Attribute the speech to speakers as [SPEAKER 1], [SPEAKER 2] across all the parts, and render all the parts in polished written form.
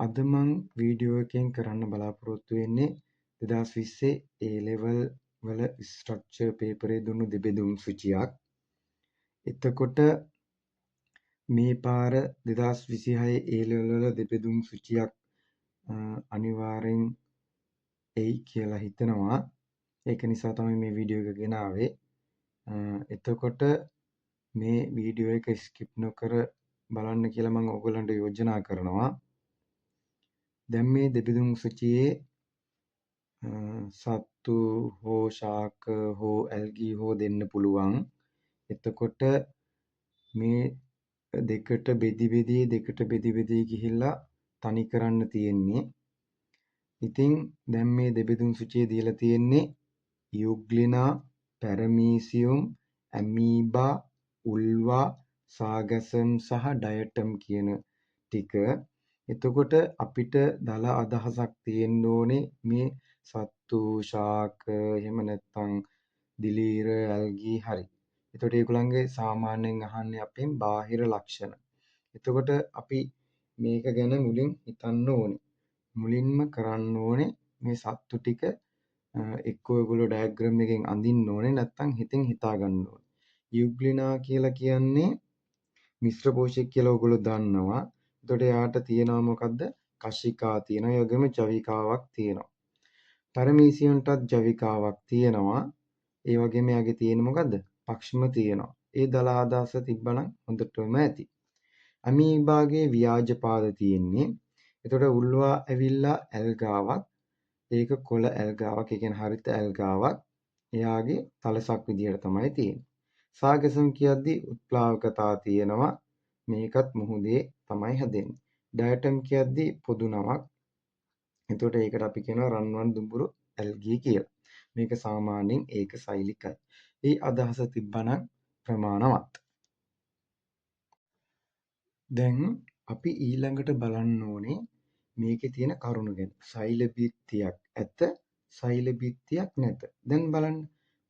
[SPEAKER 1] අද මං වීඩියෝ එකෙන් කරන්න බලාපොරොත්තු වෙන්නේ 2020 A level වල ස්ට්‍රක්චර් පේපරේ දුන්නු දෙබෙදුම් සූචියක්. එතකොට මේ පාර 2026 A level වල දෙබෙදුම් සූචියක් අනිවාර්යෙන් එයි කියලා හිතනවා. ඒක නිසා තමයි මේ වීඩියෝ එක ගෙනාවේ. එතකොට මේ වීඩියෝ එක ස්කිප් නොකර බලන්න කියලා මම ඔයගොල්ලන්ට යෝජනා කරනවා. දැන් මේ දෙබෙදුම් සූචියේ සත්තු හෝ ශාක හෝ ඇල්ගී හෝ දෙන්න පුළුවන්. එතකොට මේ දෙකට බෙදි ගිහිල්ලා තනි කරන්න තියෙන්නේ. ඉතින් දැන් මේ දෙබෙදුම් සූචියේ දීලා තියෙන්නේ යුග්ලිනා, පැරමීසියුම්, ඇමීබා, උල්වා, සාගසම් සහ ඩයටම් කියන ටික. එතකොට අපිට දල අදහසක් තියෙන්න ඕනේ මේ සත්තු, ශාක, එහෙම නැත්නම් දිලීර, ඇල්ගී හරි. එතකොට ඒගොල්ලන්ගේ සාමාන්‍යයෙන් අහන්නේ අපෙන් බාහිර ලක්ෂණ. එතකොට අපි මේක ගැන මුලින් හිතන්න ඕනේ. මුලින්ම කරන්න ඕනේ මේ සත්තු ටික එක්කෝ ඔයගොල්ලෝ ඩයග්‍රෑම් එකෙන් අඳින්න ඕනේ නැත්නම් හිතෙන් හිතා ගන්න ඕනේ. යුග්ලිනා කියලා කියන්නේ මිශ්‍ර පෝෂක කියලා ඔයගොල්ලෝ දන්නවා. එතකොට යාට තියෙනවා මොකද්ද? කශිකා තියෙනවා. ඒ වගේම ජවිකාවක් තියෙනවා. පැරමීසියම්ටත් ජවිකාවක් තියෙනවා. ඒ වගේම යාගේ තියෙන මොකද්ද? පක්ෂම තියෙනවා. ඒ දල ආදාස තිබ්බනම් හොඳටම ඇති. අමීබාගේ ව්‍යාජ පාද තියෙන්නේ. එතකොට උල්වා ඇවිල්ලා ඇල්ගාවක්. ඒක කොළ ඇල්ගාවක්. ඒ කියන්නේ හරිත ඇල්ගාවක්. එයාගේ තලසක් විදියට තමයි තියෙන්නේ. සාගසම් කියද්දි උත්ප්ලාවකතා තියෙනවා. මේකත් මුහුදේ තමයි හැදෙන්නේ. ඩයටම් කියද්දි පොදු නමක්. එතකොට ඒකට අපි කියනවා රන්වන් දුඹුරු ඇල්ගී කියලා. මේක සාමාන්‍යයෙන් ඒක සෛලිකයි. මේ අදහස තිබ්බනම් ප්‍රමාණවත්. දැන් අපි ඊළඟට බලන්න ඕනේ මේකේ තියෙන කරුණු ගැන. සෛල බිත්තියක් ඇත, සෛල බිත්තියක් නැත. දැන් බලන්න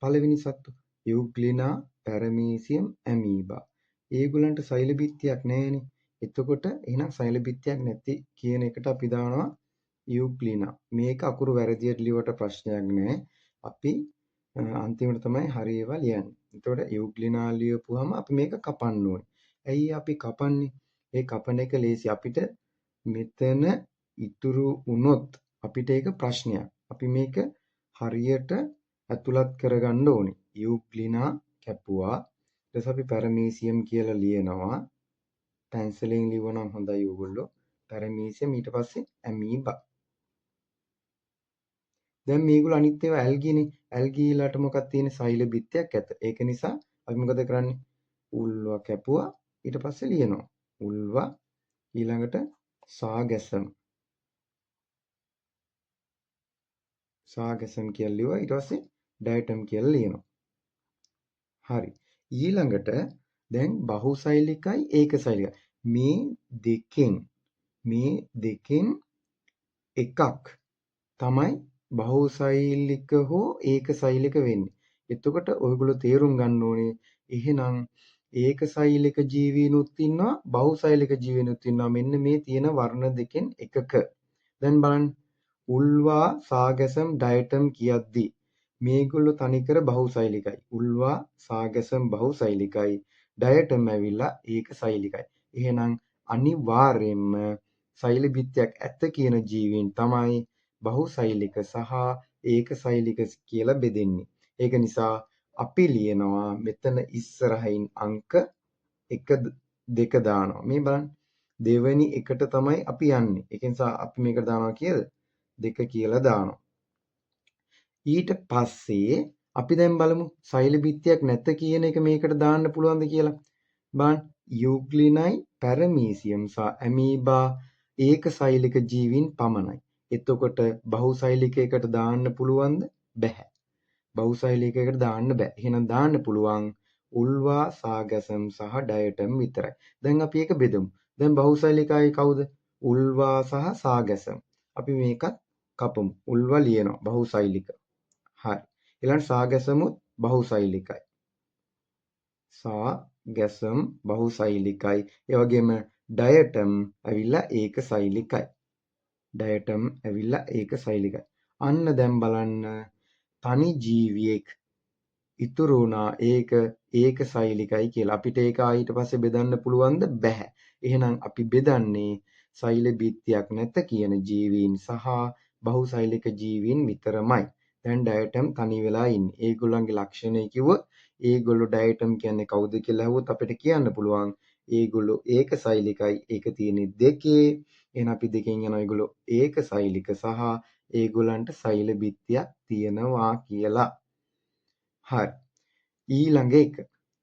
[SPEAKER 1] පළවෙනි සත්තු යුග්ලිනා, පැරමීසියම්, ඇමීබා. ඒගොල්ලන්ට සෛල බිත්තියක් නැහැනේ. එතකොට එහෙනම් සෛල බිත්තියක් නැති කියන එකට අපි දානවා යුග්ලිනා. මේක අකුරු වැරදියට ලියුවට ප්‍රශ්නයක් නැහැ. අපි අන්තිමට තමයි හරි ඒවා ලියන්නේ. එතකොට යුග්ලිනා ලියපුවාම අපි මේක කපන්න ඕනේ. ඇයි අපි කපන්නේ? ඒ කපන එක ලේසි. අපිට මෙතන ඉතුරු වුණොත් අපිට ඒක ප්‍රශ්නයක්. අපි මේක හරියට ඇතුළත් කරගන්න ඕනේ. යුග්ලිනා කැපුවා. ඊට පස්සේ අපි පැරමීසියම් කියලා ලියනවා. පැන්සලෙන් ලියවනම් හොඳයි ඕගොල්ලෝ. පැරමීසියම් ඊට පස්සේ ඇමීබා. දැන් මේගොල්ලෝ අනිත් ඒවා ඇල්ගීනේ. ඇල්ගීලාට මොකක්ද තියෙන්නේ? සෛල බිත්තියක් ඇත. ඒක නිසා අපි මොකද කරන්නේ? උල්වා කැපුවා. ඊට පස්සේ ලියනවා. උල්වා ඊළඟට සාගසම්. සාගසම් කියලා ලියුවා. ඊට පස්සේ ඩයටම් කියලා ලියනවා. හරි. ඊළඟට දැන් බහුසෛලිකයි ඒකසෛලිකයි. මේ දෙකෙන් එකක් තමයි බහුසෛලික හෝ ඒකසෛලික වෙන්නේ. එතකොට ඔයගොල්ලෝ තේරුම් ගන්න ඕනේ එහෙනම් ඒකසෛලික ජීවීනුත් ඉන්නවා බහුසෛලික ජීවීනුත් ඉන්නවා. මෙන්න මේ තියෙන වර්ණ දෙකෙන් එකක. දැන් බලන්න උල්වා, සාගසම්, ඩයටම් කියද්දි මේගොල්ලෝ තනිකර බහුසෛලිකයි. උල්වා, සාගසම් බහුසෛලිකයි. ඩයටම් ඇවිල්ලා ඒකසෛලිකයි. එහෙනම් අනිවාර්යයෙන්ම සෛල බිත්තියක් ඇත කියන ජීවීන් තමයි බහුසෛලික සහ ඒකසෛලික කියලා බෙදෙන්නේ. ඒක නිසා අපි ලියනවා මෙතන ඉස්සරහින් අංක 1 2 දානවා. මේ බලන්න දෙවෙනි එකට තමයි අපි යන්නේ. ඒක නිසා අපි මේකට දානවා කියලා 2 කියලා දානවා. ඊට පස්සේ අපි දැන් බලමු සෛල බිත්තියක් නැත කියන එක මේකට දාන්න පුළුවන්ද කියලා. බලන්න යුග්ලිනයි, පැරමීසියම් සහ ඇමීබා ඒකසෛලික ජීවීන් පමණයි. එතකොට බහුසෛලිකයකට දාන්න පුළුවන්ද? බැහැ. බහුසෛලිකයකට දාන්න බෑ. එහෙනම් දාන්න පුළුවන් උල්වා, සාගසම් සහ ඩයටම් විතරයි. දැන් අපි ඒක බෙදමු. දැන් බහුසෛලිකයි කවුද? උල්වා සහ සාගසම්. අපි මේකත් කපමු. උල්වා ලියනවා බහුසෛලික. හරි. ඊළඟ සාගසමුත් බහුසෛලිකයි. සාගසම් බහුසෛලිකයි. ඒ වගේම ඩයටම් ඇවිල්ලා ඒකසෛලිකයි. ඩයටම් ඇවිල්ලා ඒක සෛලිකයි. අන්න දැන් බලන්න තනි ජීවියෙක් ඉතුරු වුණා ඒක සෛලිකයි කියලා. අපිට ඒක ඊට පස්සේ බෙදන්න පුළුවන්ද? බැහැ. එහෙනම් අපි බෙදන්නේ සෛල බිත්තියක් නැත කියන ජීවීන් සහ බහුසෛලික ජීවීන් විතරමයි. දැන් ඩයටම් තනි වෙලා ඉන්නේ. ඒගොල්ලන්ගේ ලක්ෂණය කිව්වොත් ඒගොල්ලෝ ඩයටම් කියන්නේ කවුද කියලා අහුවොත් අපිට කියන්න පුළුවන්. ඒගොල්ලෝ ඒක සෛලිකයි. ඒක තියෙන්නේ දෙකේ. එහෙනම් අපි දෙකෙන් යනවා ඒගොල්ලෝ ඒක සෛලික සහ ඒගොල්ලන්ට සෛල බිත්තියක් තියෙනවා කියලා. හරි. ඊළඟ එක.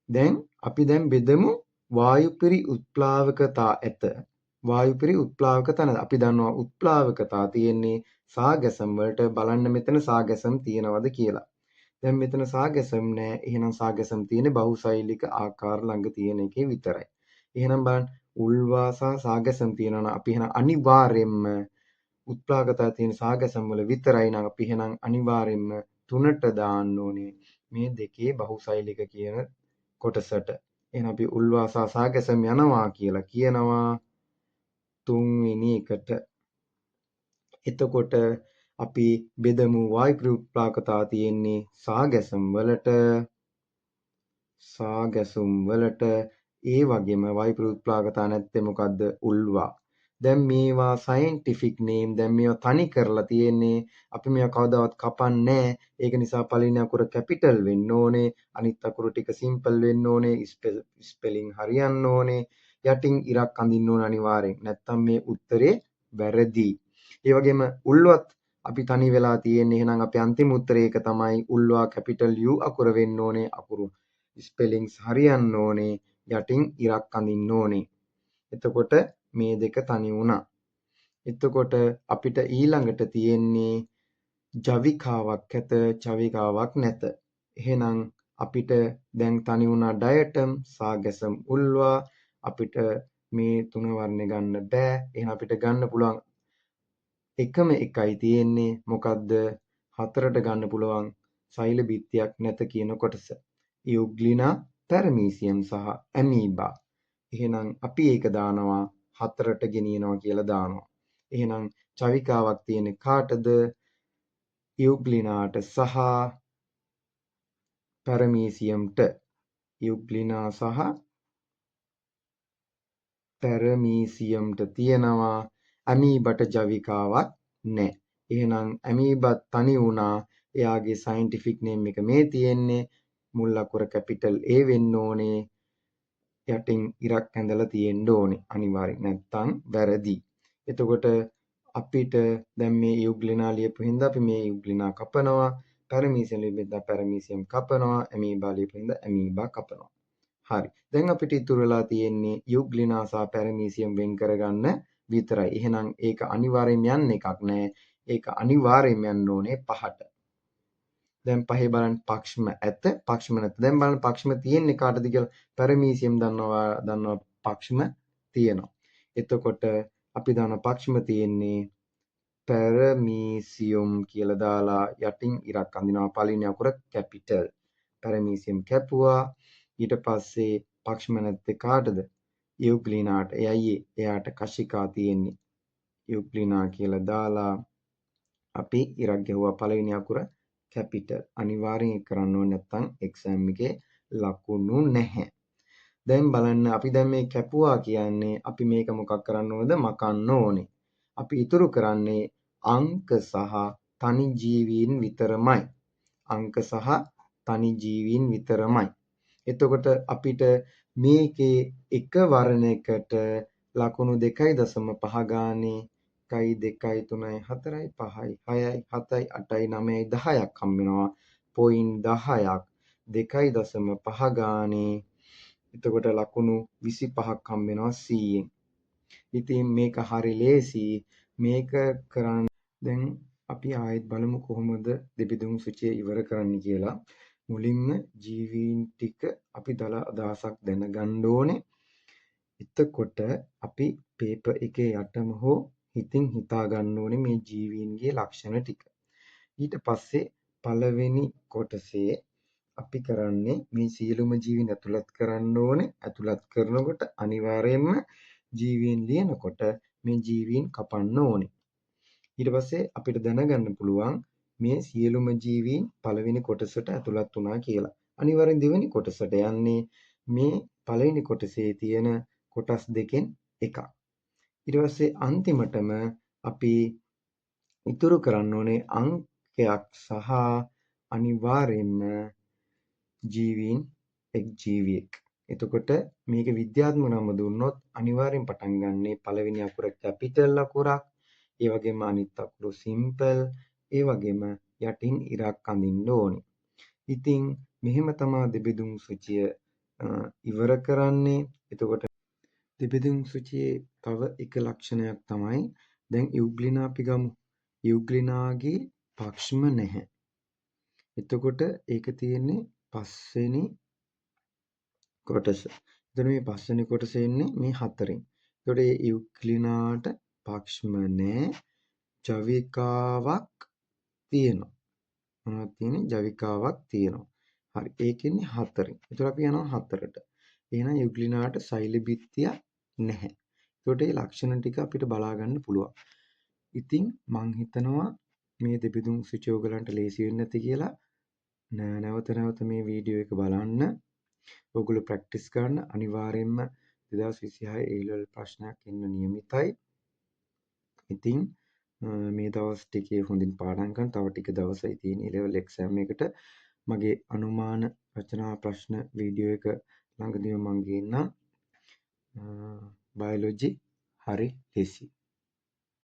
[SPEAKER 1] දැන් අපි බෙදමු වායුපිරි උත්ප්ලාවකතා ඇත. වායුපිරි උත්ප්ලාවකතා නැත. අපි දන්නවා උත්ප්ලාවකතා තියෙන්නේ සාගැසම් වලට. බලන්න මෙතන සාගැසම් තියෙනවද කියලා. දැන් මෙතන සාගැසම් නැහැ. එහෙනම් සාගැසම් තියෙන්නේ බහුසෛලික ආකාර ළඟ තියෙන එකේ විතරයි. එහෙනම් බලන්න උල්වා සහ සාගැසම් තියෙනවා නම් අපි එහෙනම් අනිවාර්යයෙන්ම උත්ප්ලාවකතා තියෙන සාගැසම් වල විතරයි නම් අපි එහෙනම් අනිවාර්යයෙන්ම 3ට දාන්න ඕනේ. මේ දෙකේ බහුසෛලික කියන කොටසට. එහෙනම් අපි උල්වා සහ සාගැසම් යනවා කියලා කියනවා 3 වෙනි එකට. එතකොට අපි බෙදමු වායු උත්ප්ලාවකතා තියෙන්නේ සාගැසුම් වලට ඒ වගේම වායු උත්ප්ලාවකතා නැත්තේ මොකද්ද? උල්වා. දැන් මේවා සයන්ටිෆික් නේම්. දැන් මේවා තනි කරලා තියෙන්නේ. අපි මේවා කවදාවත් කපන්නේ ඒක නිසා පළවෙනි අකුර කැපිටල් වෙන්න ඕනේ. අනිත් අකුරු ටික සිම්පල් වෙන්න ඕනේ. ස්පෙලිං හරියන්න ඕනේ. යටින් ඉරක් අඳින්න ඕන අනිවාර්යෙන්. නැත්තම් මේ උත්තරේ වැරදි. ඒ වගේම උල්වත් අපි තනි වෙලා තියෙන්නේ. එහෙනම් අපේ අන්තිම උත්තරේ ඒක තමයි උල්වා කැපිටල් U අකුර වෙන්න ඕනේ. අකුරු ස්පෙලිංස් හරියන්න ඕනේ. යටින් ඉරක් අඳින්න ඕනේ. එතකොට මේ දෙක තනි වුණා. එතකොට අපිට ඊළඟට තියෙන්නේ ජවිකාවක් ඇත, චවිකාවක් නැත. එහෙනම් අපිට දැන් තනි වුණා ඩයටම්, සාගැසම්, උල්වා. අපිට මේ තුන වර්ණය ගන්න බෑ. එහෙනම් අපිට ගන්න පුළුවන් එකම එකයි තියෙන්නේ. මොකද්ද? 4ට ගන්න පුළුවන් සෛල බිත්තියක් නැත කියන කොටස. යුග්ලිනා, පැරමීසියම් සහ ඇමීබා. එහෙනම් අපි ඒක දානවා 4ට ගෙනියනවා කියලා දානවා. එහෙනම් චවිකාවක් තියෙන්නේ කාටද? යුග්ලිනාට සහ පැරමීසියම්ට. යුග්ලිනා සහ පැරමීසියම්ට තියෙනවා. ඇමීබට ජවිකාවක් නැහැ. එහෙනම් ඇමීබත් තනි වුණා. එයාගේ සයන්ටිෆික් නේම් එක මේ තියෙන්නේ. මුල් අකුර කැපිටල් A වෙන්න ඕනේ. යටින් ඉරක් ඇඳලා තියෙන්න ඕනේ. අනිවාර්යෙන් නැත්තම් වැරදි. එතකොට අපිට දැන් මේ යුග්ලිනා ලියපු හින්දා අපි මේ යුග්ලිනා කපනවා. පැරමීසියම් ලියපු හින්දා පැරමීසියම් කපනවා. ඇමීබා ලියපු හින්දා ඇමීබා කපනවා. හරි. දැන් අපිට ඉතුරු වෙලා තියෙන්නේ යුග්ලිනා සහ පැරමීසියම් වෙන් කරගන්න විතරයි. එහෙනම් ඒක අනිවාර්යෙන් යන්න එකක් නෑ. ඒක අනිවාර්යෙන් යන්න ඕනේ 5ට. දැන් පහේ බලන්න පක්ෂම ඇත, පක්ෂම නැත. දැන් බලන්න පක්ෂම තියෙන්නේ කාටද කියලා. පැරමීසියම් දන්නවා පක්ෂම තියෙනවා. එතකොට අපි දන්නවා පක්ෂම තියෙන්නේ පැරමීසියම් කියලා දාලා යටින් ඉරක් අඳිනවා. පළවෙනි අකුර කැපිටල්. පැරමීසියම් කැපුවා. ඊට පස්සේ පක්ෂම නැත්තේ කාටද? යුග්ලිනාට. එයාට කශිකා තියෙන්නේ. යුග්ලිනා කියලා දාලා අපි ඉරක් ගැහුවා පළවෙනි අකුර කැපිටල්. අනිවාර්යෙන් කරන්න ඕනේ නැත්නම් එක්සෑම් එකේ ලකුණු නැහැ. දැන් බලන්න අපි දැන් මේ කැපුවා කියන්නේ අපි මේක මොකක් කරන්න ඕනද? මකන්න ඕනේ. අපි ඉතුරු කරන්නේ අංක සහ තනි ජීවීන් විතරමයි. අංක සහ තනි ජීවීන් විතරමයි. එතකොට අපිට මේකේ එක වර්ණයකට ලකුණු 2.5 ගානේ 1 2 3 4 5 6 7 8 9 10ක් හම්බ වෙනවා. පොයින්ට් 10ක් 2.5 ගානේ. එතකොට ලකුණු 25ක් හම්බ වෙනවා 100ෙන්. ඉතින් මේක හරි ලේසි. මේක කරන්න දැන් අපි ආයෙත් බලමු කොහොමද දෙබිඳුම් සූචිය ඉවර කරන්න කියලා. මුලින්ම ජීවීන් ටික අපි දල අදහසක් දැනගන්න ඕනේ. එතකොට අපි පේපර් එකේ යටම හෝ හිතින් හිතා ගන්න ඕනේ මේ ජීවීන්ගේ ලක්ෂණ ටික. ඊට පස්සේ පළවෙනි කොටසේ අපි කරන්නේ මේ සියලුම ජීවීන් ඇතුළත් කරන්න ඕනේ. ඇතුළත් කරනකොට අනිවාර්යයෙන්ම ජීවීන් ලියනකොට මේ ජීවීන් කපන්න ඕනේ. ඊට පස්සේ අපිට දැනගන්න පුළුවන් මේ සියලුම ජීවීන් පළවෙනි කොටසට ඇතුළත් වුණා කියලා. අනිවාර්යෙන් දෙවෙනි කොටසට යන්නේ මේ පළවෙනි කොටසේ තියෙන කොටස් දෙකෙන් එකක්. ඊට පස්සේ අන්තිමටම අපි ඉතුරු කරන්න ඕනේ අංකයක් සහ අනිවාර්යෙන්ම ජීවීන් එක් ජීවියෙක්. එතකොට මේක විද්‍යාත්මක නම දුන්නොත් අනිවාර්යෙන් පටන් ගන්නේ පළවෙනි අකුර කැපිටල් අකුරක්, ඒ වගේම අනිත් අකුරු සිම්පල්, ඒ වගේම යටින් ඉරක් අඳින්න ඕනේ. ඉතින් මෙහෙම තමයි දෙබෙදුම් සූචිය ඉවර කරන්නේ. එතකොට දෙබෙදුම් සූචියේ තව එක ලක්ෂණයක් තමයි දැන් යුග්ලිනා අපි ගමු. යුග්ලිනාගේ පක්ෂම නැහැ. එතකොට ඒක තියෙන්නේ පස්වෙනි කොටස. එතකොට මේ පස්වෙනි කොටස එන්නේ මේ හතරෙන්. එතකොට මේ යුග්ලිනාට පක්ෂම නැහැ. ජවිකාවක් තියෙනවා. මොනවද තියෙන්නේ? ජවිකාවක් තියෙනවා. හරි. ඒකෙන්නේ හතරෙන්. එතකොට අපි යනවා හතරට. එහෙනම් යුග්ලිනාට සෛල බිත්තියක් නැහැ. එතකොට මේ ලක්ෂණ ටික අපිට බලා ගන්න පුළුවන්. ඉතින් මං හිතනවා මේ දෙබෙදුම් සූචිය ඔයගලන්ට ලේසි වෙන්නේ නැති කියලා. නැවත නැවත මේ වීඩියෝ එක බලන්න. ඔයගොල්ලෝ ප්‍රැක්ටිස් කරන්න. අනිවාර්යයෙන්ම 2026 A level ප්‍රශ්නයක් එන්න නියමිතයි. ඉතින් මේ දවස් ටිකේ හොඳින් පාඩම් කරන්න. තව ටික දවසයි තියෙන A level exam එකට. මගේ අනුමාන රචනා ප්‍රශ්න වීඩියෝ එක ළඟදීම මම ගේන්නම්. බයොලොජි හරි ලේසි.